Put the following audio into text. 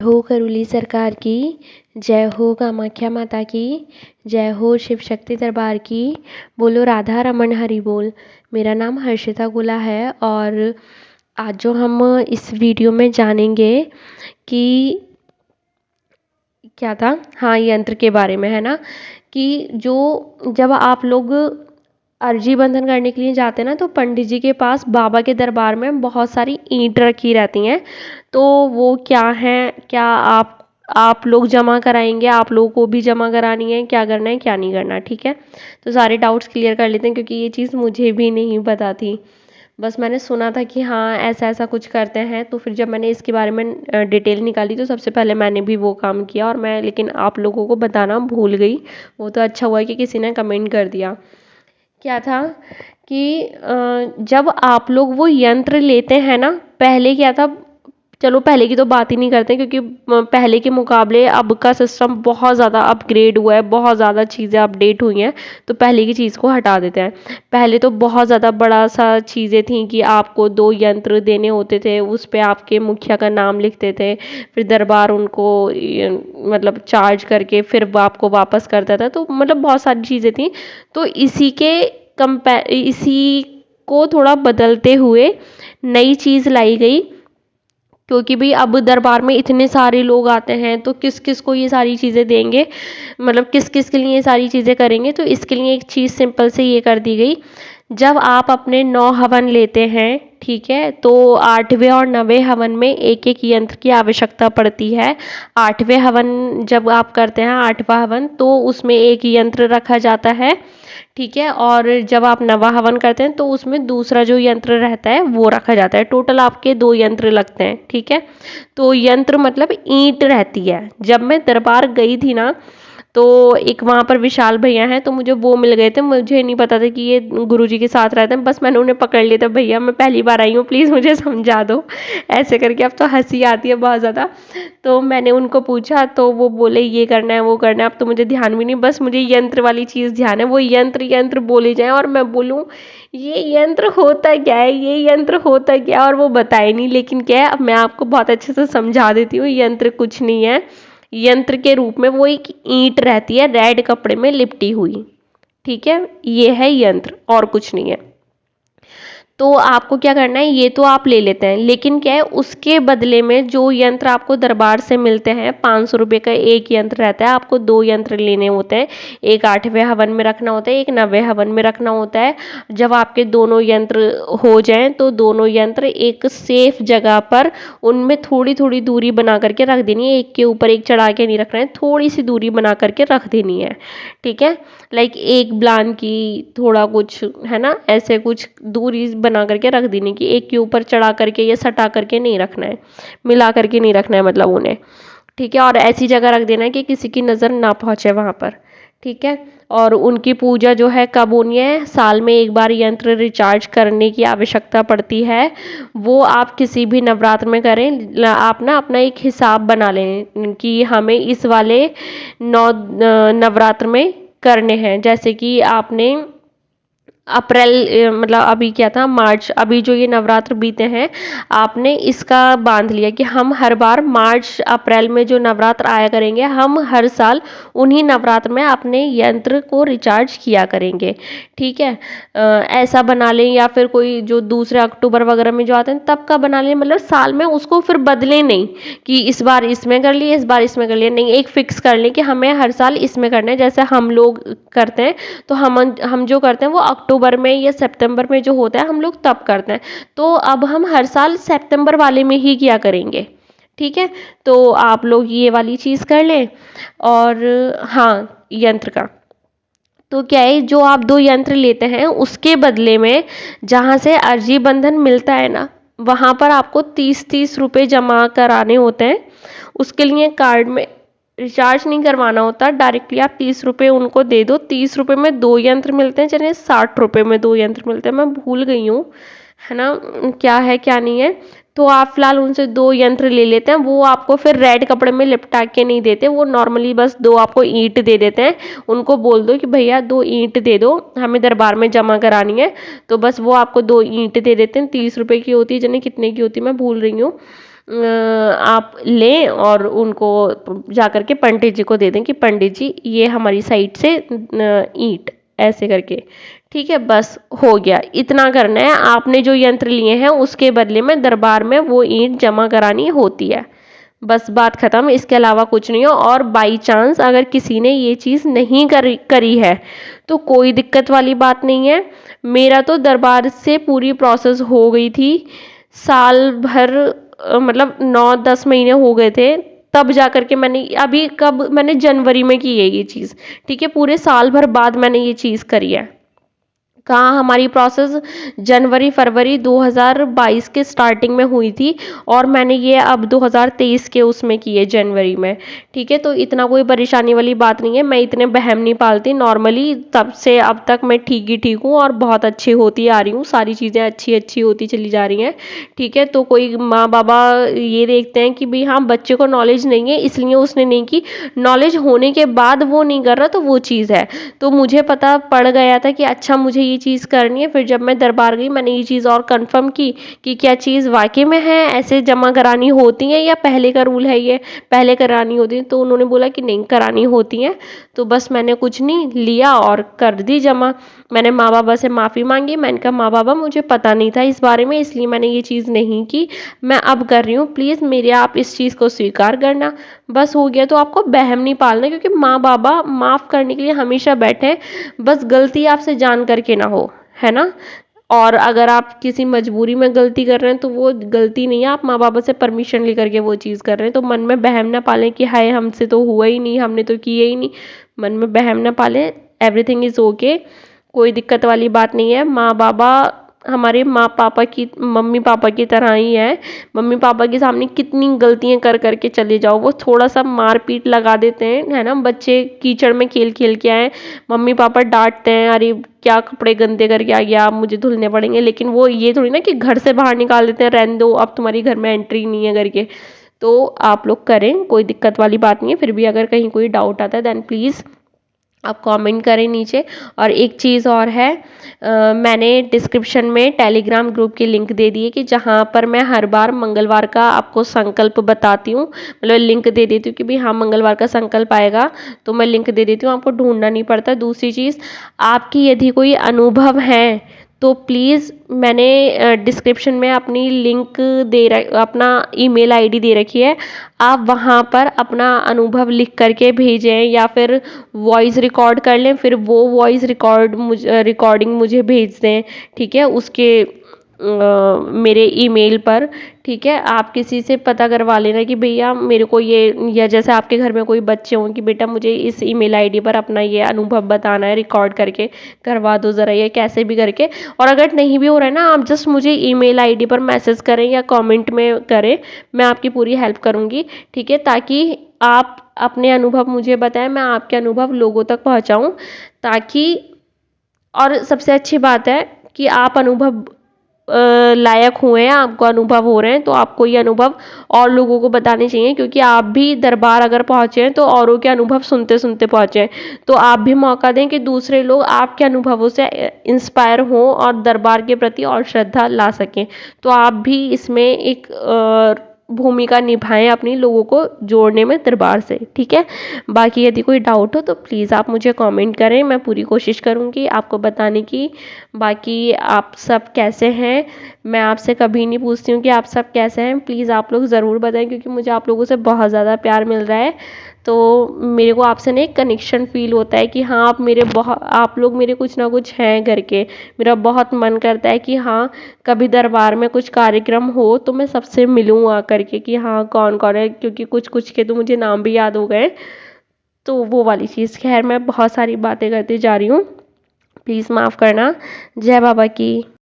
हो करुली सरकार की, जय हो कामाख्या माता की, जय हो शिव शक्ति दरबार की, बोलो राधा रमन हरि बोल। मेरा नाम हर्षिता गुला है और आज जो हम इस वीडियो में जानेंगे कि क्या था, हाँ, यंत्र के बारे में है ना, कि जब आप लोग अर्जी बंधन करने के लिए जाते हैं ना, तो पंडित जी के पास बाबा के दरबार में बहुत सारी ईंट रखी रहती हैं। तो वो क्या है, क्या आप लोग जमा कराएंगे, आप लोगों को भी जमा करानी है, क्या करना है क्या नहीं करना, ठीक है। तो सारे डाउट्स क्लियर कर लेते हैं क्योंकि ये चीज़ मुझे भी नहीं पता थी। बस मैंने सुना था कि हाँ ऐसा ऐसा कुछ करते हैं, तो फिर जब मैंने इसके बारे में डिटेल निकाली तो सबसे पहले मैंने भी वो काम किया, और मैं लेकिन आप लोगों को बताना भूल गई। वो तो अच्छा हुआ कि किसी ने कमेंट कर दिया। क्या था कि जब आप लोग वो यंत्र लेते हैं ना, पहले क्या था, चलो पहले की तो बात ही नहीं करते क्योंकि पहले के मुकाबले अब का सिस्टम बहुत ज़्यादा अपग्रेड हुआ है, बहुत ज़्यादा चीज़ें अपडेट हुई हैं। तो पहले की चीज़ को हटा देते हैं। पहले तो बहुत ज़्यादा बड़ा सा चीज़ें थी कि आपको 2 यंत्र देने होते थे, उस पे आपके मुखिया का नाम लिखते थे, फिर दरबार उनको मतलब चार्ज करके फिर आपको वापस करता था। तो मतलब बहुत सारी चीज़ें थी। तो इसी को थोड़ा बदलते हुए नई चीज़ लाई गई, क्योंकि भाई अब दरबार में इतने सारे लोग आते हैं तो किस किस को ये सारी चीज़ें देंगे, मतलब किस किस के लिए ये सारी चीज़ें करेंगे। तो इसके लिए एक चीज़ सिंपल से ये कर दी गई, जब आप अपने 9 हवन लेते हैं, ठीक है, तो 8वें और 9वें हवन में एक एक यंत्र की आवश्यकता पड़ती है। 8वें हवन जब आप करते हैं, 8वां हवन, तो उसमें एक यंत्र रखा जाता है, ठीक है। और जब आप 9वां हवन करते हैं तो उसमें दूसरा जो यंत्र रहता है वो रखा जाता है। टोटल आपके 2 यंत्र लगते हैं, ठीक है। तो यंत्र मतलब ईंट रहती है। जब मैं दरबार गई थी ना, तो एक वहाँ पर विशाल भैया हैं, तो मुझे वो मिल गए थे। मुझे नहीं पता था कि ये गुरुजी के साथ रहते हैं, बस मैंने उन्हें पकड़ लिया था, भैया मैं पहली बार आई हूँ, प्लीज़ मुझे समझा दो, ऐसे करके। अब तो हंसी आती है बहुत ज़्यादा। तो मैंने उनको पूछा तो वो बोले ये करना है वो करना है। अब तो मुझे ध्यान भी नहीं, बस मुझे यंत्र वाली चीज़ ध्यान है, वो यंत्र यंत्र बोले जाएँ और मैं बोलूँ ये यंत्र होता क्या है, ये यंत्र होता क्या है, और वो बताए नहीं। लेकिन क्या है, अब मैं आपको बहुत अच्छे से समझा देती हूँ। यंत्र कुछ नहीं है, यंत्र के रूप में वो एक ईंट रहती है रेड कपड़े में लिपटी हुई, ठीक है, ये है यंत्र और कुछ नहीं है। तो आपको क्या करना है, ये तो आप ले लेते हैं, लेकिन क्या है उसके बदले में जो यंत्र आपको दरबार से मिलते हैं, 500 रुपये का एक यंत्र रहता है, आपको 2 यंत्र लेने होते हैं। एक 8वें हवन में रखना होता है, एक 9वें हवन में रखना होता है। जब आपके दोनों यंत्र हो जाएं तो दोनों यंत्र एक सेफ जगह पर, उनमें थोड़ी थोड़ी दूरी बना करके रख देनी है, एक के ऊपर एक चढ़ा के नहीं रखना है, थोड़ी सी दूरी बना करके रख देनी है, ठीक है। लाइक एक ब्लान की थोड़ा कुछ है ना, ऐसे कुछ दूरी बना करके रख देनी, कि एक के ऊपर चढ़ा करके या सटा करके नहीं रखना है, मिला करके नहीं रखना है मतलब उन्हें, ठीक है। और ऐसी जगह रख देना है कि किसी की नज़र ना पहुँचे वहाँ पर, ठीक है। और उनकी पूजा जो है कब होनी है, साल में एक बार यंत्र रिचार्ज करने की आवश्यकता पड़ती है। वो आप किसी भी नवरात्र में करें, आप ना अपना एक हिसाब बना लें कि हमें इस वाले 9 नवरात्र में करने हैं। जैसे कि आपने अप्रैल मतलब अभी क्या था, मार्च, अभी जो ये नवरात्र बीते हैं, आपने इसका बांध लिया कि हम हर बार मार्च अप्रैल में जो नवरात्र आया करेंगे, हम हर साल उन्हीं नवरात्र में अपने यंत्र को रिचार्ज किया करेंगे, ठीक है। ऐसा बना लें, या फिर कोई जो दूसरे अक्टूबर वगैरह में जो आते हैं तब का बना लें, मतलब साल में उसको फिर बदलें नहीं कि इस बार इसमें कर लिए इस बार इसमें कर लिए, नहीं, एक फिक्स कर लें कि हमें हर साल इसमें करना है। जैसे हम लोग करते हैं, तो हम जो करते हैं वो अक्टूबर में या सितंबर में जो होता है हम लोग तब करते हैं, तो अब हम हर साल सितंबर वाले में ही किया करेंगे, ठीक है। तो आप लोग ये वाली चीज़ कर लें। और हाँ, यंत्र का तो क्या है, जो आप 2 यंत्र लेते हैं उसके बदले में जहाँ से अर्जी बंधन मिलता है ना, वहाँ पर आपको 30-30 रुपये जमा कराने होते हैं। उसके लिए कार्ड में रिचार्ज नहीं करवाना होता, डायरेक्टली आप 30 रुपये उनको दे दो। 30 रुपये में 2 यंत्र मिलते हैं, चलिए 60 रुपये में 2 यंत्र मिलते हैं, मैं भूल गई हूँ, है ना, क्या है क्या नहीं है। तो आप फिलहाल उनसे 2 यंत्र ले लेते हैं। वो आपको फिर रेड कपड़े में लिपटा के नहीं देते, वो नॉर्मली बस 2 आपको ईंट दे देते हैं। उनको बोल दो कि भैया 2 ईंट दे दो, हमें दरबार में जमा करानी है, तो बस वो आपको 2 ईंट दे देते हैं। 30 रुपये की होती है, जाने कितने की होती है मैं भूल रही हूँ। आप लें और उनको जा कर के पंडित जी को दे दें कि पंडित जी ये हमारी साइड से ईंट ऐसे करके, ठीक है, बस हो गया। इतना करना है, आपने जो यंत्र लिए हैं उसके बदले में दरबार में वो ईंट जमा करानी होती है, बस बात खत्म। इसके अलावा कुछ नहीं हो। और बाई चांस अगर किसी ने ये चीज़ नहीं करी है तो कोई दिक्कत वाली बात नहीं है। मेरा तो दरबार से पूरी प्रोसेस हो गई थी, साल भर मतलब 9-10 महीने हो गए थे, तब जा कर के मैंने अभी कब मैंने जनवरी में की है ये चीज़, ठीक है, पूरे साल भर बाद मैंने ये चीज़ करी है। कहाँ हमारी प्रोसेस जनवरी फरवरी 2022 के स्टार्टिंग में हुई थी और मैंने ये अब 2023 के उसमें की है जनवरी में, ठीक है। तो इतना कोई परेशानी वाली बात नहीं है, मैं इतने बहम नहीं पालती नॉर्मली, तब से अब तक मैं ठीक ही ठीक हूँ और बहुत अच्छी होती आ रही हूँ, सारी चीज़ें अच्छी अच्छी होती चली जा रही हैं, ठीक है। तो कोई माँ बाबा ये देखते हैं कि भाई हाँ बच्चे को नॉलेज नहीं है इसलिए उसने नहीं की, नॉलेज होने के बाद वो नहीं कर रहा तो वो चीज़ है। तो मुझे पता पड़ गया था कि अच्छा मुझे ये चीज़ करनी है, फिर जब मैं दरबार गई मैंने ये चीज़ और कंफर्म की कि क्या चीज़ वाकई में है, ऐसे जमा करानी होती है या पहले का रूल है ये पहले करानी होती है। तो उन्होंने बोला कि नहीं करानी होती हैं। तो बस मैंने कुछ नहीं लिया और कर दी जमा। मैंने माँ बाबा से माफ़ी मांगी, मैंने कहा माँ बाबा मुझे पता नहीं था इस बारे में इसलिए मैंने ये चीज़ नहीं की, मैं अब कर रही हूँ, प्लीज़ मेरे आप इस चीज़ को स्वीकार करना, बस हो गया। तो आपको बहम नहीं पालना, क्योंकि माँ बाबा माफ़ करने के लिए हमेशा बैठे हैं, बस गलती आपसे जान करके ना हो, है ना। और अगर आप किसी मजबूरी में गलती कर रहे हैं तो वो गलती नहीं है, आप माँ बाबा से परमिशन लेकर के वो चीज़ कर रहे हैं। तो मन में बहम ना पालें कि हाय हमसे तो हुआ ही नहीं, हमने तो किया ही नहीं, मन में बहम ना पालें, एवरीथिंग इज़ ओके, कोई दिक्कत वाली बात नहीं है। माँ बाबा हमारे माँ पापा की मम्मी पापा की तरह ही है, मम्मी पापा के सामने कितनी गलतियां कर करके चले जाओ, वो थोड़ा सा मार पीट लगा देते हैं, है ना, बच्चे कीचड़ में खेल खेल के आए, मम्मी पापा डांटते हैं अरे क्या कपड़े गंदे करके आ गया, अब मुझे धुलने पड़ेंगे, लेकिन वो ये थोड़ी ना कि घर से बाहर निकाल देते हैं, रहने दो अब तुम्हारी घर में एंट्री नहीं है करके। तो आप लोग करें, कोई दिक्कत वाली बात नहीं है। फिर भी अगर कहीं कोई डाउट आता है देन प्लीज़ आप कमेंट करें नीचे। और एक चीज़ और है, मैंने डिस्क्रिप्शन में टेलीग्राम ग्रुप की लिंक दे दी है कि जहाँ पर मैं हर बार मंगलवार का आपको संकल्प बताती हूँ, मतलब लिंक दे देती हूँ कि भाई हाँ मंगलवार का संकल्प आएगा, तो मैं लिंक दे देती हूँ, आपको ढूंढना नहीं पड़ता। दूसरी चीज़, आपकी यदि कोई अनुभव है तो प्लीज़ मैंने डिस्क्रिप्शन में अपनी लिंक अपना ईमेल आईडी दे रखी है, आप वहाँ पर अपना अनुभव लिख करके भेजें या फिर वॉइस रिकॉर्ड कर लें, फिर वो वॉइस रिकॉर्डिंग मुझे भेज दें, ठीक है, उसके मेरे ईमेल पर, ठीक है। आप किसी से पता करवा लेना कि भैया मेरे को ये, या जैसे आपके घर में कोई बच्चे हों कि बेटा मुझे इस ईमेल आईडी पर अपना ये अनुभव बताना है, रिकॉर्ड करके करवा दो ज़रा, ये कैसे भी करके। और अगर नहीं भी हो रहा है ना, आप जस्ट मुझे ईमेल आईडी पर मैसेज करें या कमेंट में करें, मैं आपकी पूरी हेल्प करूँगी, ठीक है, ताकि आप अपने अनुभव मुझे बताएं, मैं आपके अनुभव लोगों तक पहुँचाऊँ, ताकि और सबसे अच्छी बात है कि आप अनुभव लायक हुए हैं, आपको अनुभव हो रहे हैं, तो आपको ये अनुभव और लोगों को बताने चाहिए, क्योंकि आप भी दरबार अगर पहुँचे हैं तो औरों के अनुभव सुनते सुनते पहुँचे हैं, तो आप भी मौका दें कि दूसरे लोग आपके अनुभवों से इंस्पायर हों और दरबार के प्रति और श्रद्धा ला सकें। तो आप भी इसमें एक भूमिका निभाएं अपनी, लोगों को जोड़ने में दरबार से, ठीक है। बाकी यदि कोई डाउट हो तो प्लीज़ आप मुझे कमेंट करें, मैं पूरी कोशिश करूँगी आपको बताने की। बाकी आप सब कैसे हैं, मैं आपसे कभी नहीं पूछती हूँ कि आप सब कैसे हैं, प्लीज़ आप लोग ज़रूर बताएं, क्योंकि मुझे आप लोगों से बहुत ज़्यादा प्यार मिल रहा है, तो मेरे को आपसे ना एक कनेक्शन फ़ील होता है कि हाँ आप लोग मेरे कुछ ना कुछ हैं करके। मेरा बहुत मन करता है कि हाँ कभी दरबार में कुछ कार्यक्रम हो तो मैं सबसे मिलूँ आ करके कि हाँ कौन कौन है, क्योंकि कुछ कुछ के तो मुझे नाम भी याद हो गए। तो वो वाली चीज़, खैर मैं बहुत सारी बातें करती जा रही हूँ, प्लीज़ माफ़ करना। जय बाबा की।